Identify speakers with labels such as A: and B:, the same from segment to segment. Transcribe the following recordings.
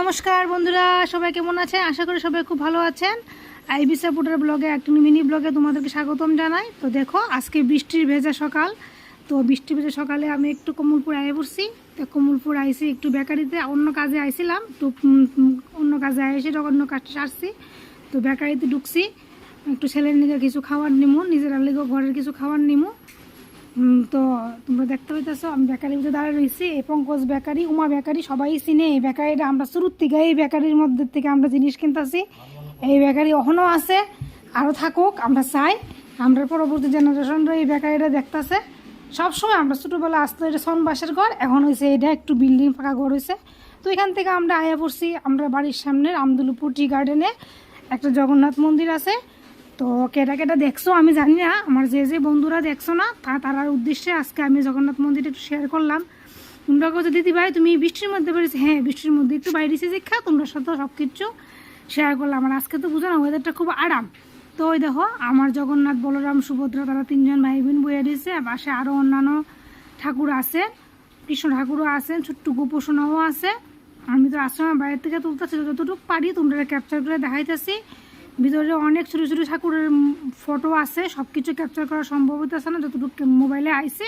A: নমস্কার বন্ধুরা, সবাই কেমন আছেন? আশা করি সবাই খুব ভালো আছেন। আইবি সাপোর্টার ব্লগে একটা মিনি ব্লগে তোমাদেরকে স্বাগতম জানাই। তো দেখো, আজকে বৃষ্টির ভেজা সকাল। তো বৃষ্টি ভেজা সকালে আমি একটু কমলপুর আয়ে পড়ছি। তো কমলপুর আইসি একটু বেকারিতে, অন্য কাজে আইছিলাম, একটু অন্য কাজে এসে অন্য কাজটা সারছি। তো বেকারিতে ঢুকছি, একটু ছেলের নিজে কিছু খাবার নিমু, নিজের লেগেও ঘরের কিছু খাবার নিমু। তো তোমরা দেখতে পাইতেছো আমি বেকারির ভিতরে দাঁড়িয়ে রয়েছি। এই পঙ্কজ বেকারি, উমা বেকারি, সবাই চিনে এই বেকারিটা। আমরা শুরুর থেকে এই বেকারির মধ্যে থেকে আমরা জিনিস কিনতেছি। এই বেকারি এখনও আছে, আরও থাকুক। আমরা চাই আমরা পরবর্তী জেনারেশনরা এই বেকারিটা দেখতেছে। সবসময় আমরা ছোটোবেলা আসতো, এটা সনবাসের ঘর, এখন হয়েছে এটা একটু বিল্ডিং ফাঁকা ঘর হয়েছে। তো এখান থেকে আমরা আয়া পড়ছি। আমরা বাড়ির সামনের আমদুলপুর টি গার্ডেনে একটা জগন্নাথ মন্দির আছে। তো কেটা কেটা দেখছো আমি জানি না, আমার যে বন্ধুরা দেখছো না তারার উদ্দেশ্যে আজকে আমি জগন্নাথ মন্দিরটা একটু শেয়ার করলাম। তোমরা কোথাও দিদি ভাই তুমি বৃষ্টির মধ্যে বেরিয়েছি? হ্যাঁ, বৃষ্টির মধ্যে একটু বাইরেছি শিক্ষা, তোমরা সাথে সব কিছু শেয়ার করলাম। আর আজকে তো বুঝো না, ওয়েদারটা খুব আরাম। তো ওই দেখো, আমার জগন্নাথ, বলরাম, সুভদ্রা, তারা তিনজন ভাই বোন বইয়ে দিয়েছে। পাশে আরও অন্যান্য ঠাকুর আছে, কৃষ্ণ ঠাকুরও আছেন, ছোট্ট গোপোষণাও আছে। আমি তো আশ্রমের বাইরের থেকে তুলতেছি, যতটুকু পারি তোমরা ক্যাপচার করে দেখাইতেছি। ভিতরে অনেক ছোটো ছোটো ঠাকুরের ফটো আছে, সব কিছু ক্যাপচার করা সম্ভব হইতেছে না, যতটুকু মোবাইলে আইছে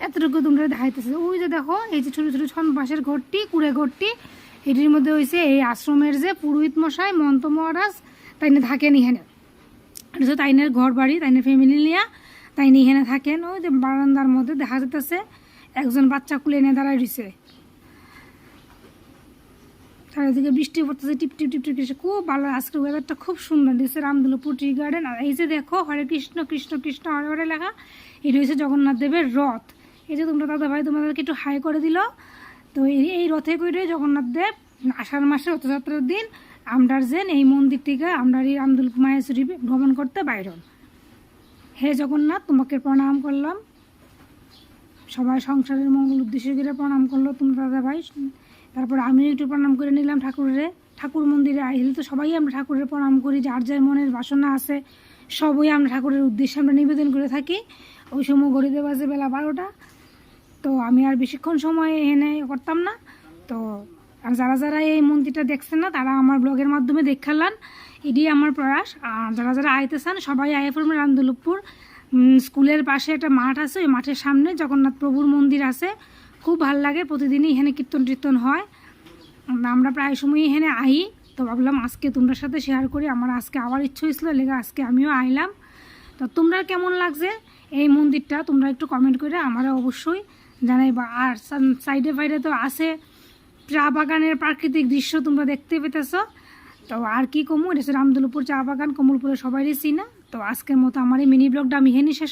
A: এতটুকু তোমরা দেখাইতেছে। ওই যে দেখো, এই যে ছোটো ছোটো বাঁশের ঘরটি, কুড়ে ঘরটি, এটির মধ্যে হয়েছে এই আশ্রমের যে পুরোহিত মশাই, মন্ত মহারাজ, তাইনে থাকেন এখানে। এটা তাইনের ঘর বাড়ি, তাইনের ফ্যামিলি নিয়ে তাইনি এখানে থাকেন। ওই যে বারান্দার মধ্যে দেখা যেতেছে একজন বাচ্চা কুলে এনে দাঁড়ায় রয়েছে। চারিদিকে বৃষ্টি পড়তেছে, টিপ টিপ টিপ টিপ, খুব ভালো। আজকের ওয়েদারটা খুব সুন্দর দিচ্ছে রামদুলপুর টি গার্ডেন। আর এই যে দেখো, হরে কৃষ্ণ কৃষ্ণ কৃষ্ণ হরে হরে লেখা, এটা হচ্ছে জগন্নাথ দেবের রথ। এই যে তোমরা দাদা ভাই তোমাদেরকে একটু হাই করে দিল। তো এই রথে করে জগন্নাথ দেব আষাঢ় মাসের রথযাত্রার দিন আমরা যেন এই মন্দির থেকে আমরা এই রামদুলপুর মাহেশ্বরী ভ্রমণ করতে বাইরন। হে জগন্নাথ, তোমাকে প্রণাম করলাম। সবাই সংসারের মঙ্গল উদ্দেশ্য করে প্রণাম করলো তোমরা দাদা ভাই। তারপর আমিও একটু প্রণাম করে নিলাম ঠাকুরের। ঠাকুর মন্দিরে আইলে তো সবাই আমরা ঠাকুরের প্রণাম করি, যার যার মনের বাসনা আছে সবই আমরা ঠাকুরের উদ্দেশ্যে আমরা নিবেদন করে থাকি। ওই সময় ঘড়িতে বাজে বেলা 12টা। তো আমি আর বেশিক্ষণ সময় এনে করতাম না। তো আর যারা যারা এই মন্দিরটা দেখছেন না, তারা আমার ব্লগের মাধ্যমে দেখালাম। এটি আমার প্রয়াস। আর যারা যারা আইতে চান সবাই আয়ে পড়বেন রামদুলপুর। স্কুলের পাশে একটা মাঠ আছে, ওই মাঠের সামনে জগন্নাথ প্রভুর মন্দির আছে। খুব ভালো লাগে, প্রতিদিনই এখানে কীর্তন টীর্তন হয়। আমরা প্রায় সময়ই এখানে আই। তো ভাবলাম আজকে তোমরা সাথে শেয়ার করি। আমার আজকে আবার ইচ্ছে হয়েছিল, লেগে আজকে আমিও আইলাম। তো তোমরা কেমন লাগছে এই মন্দিরটা তোমরা একটু কমেন্ট করে আমারও অবশ্যই জানাইবা। আর সাইডে ফাইডে তো আছে চা বাগানের প্রাকৃতিক দৃশ্য তোমরা দেখতে পেতেছ। তো আর কি কমু, এটা রামদুলপুর চা বাগান, কমলপুরে সবাইই চিনা। তো আজকের মতো আমার এই মিনি ব্লগটা আমি এখানেই শেষ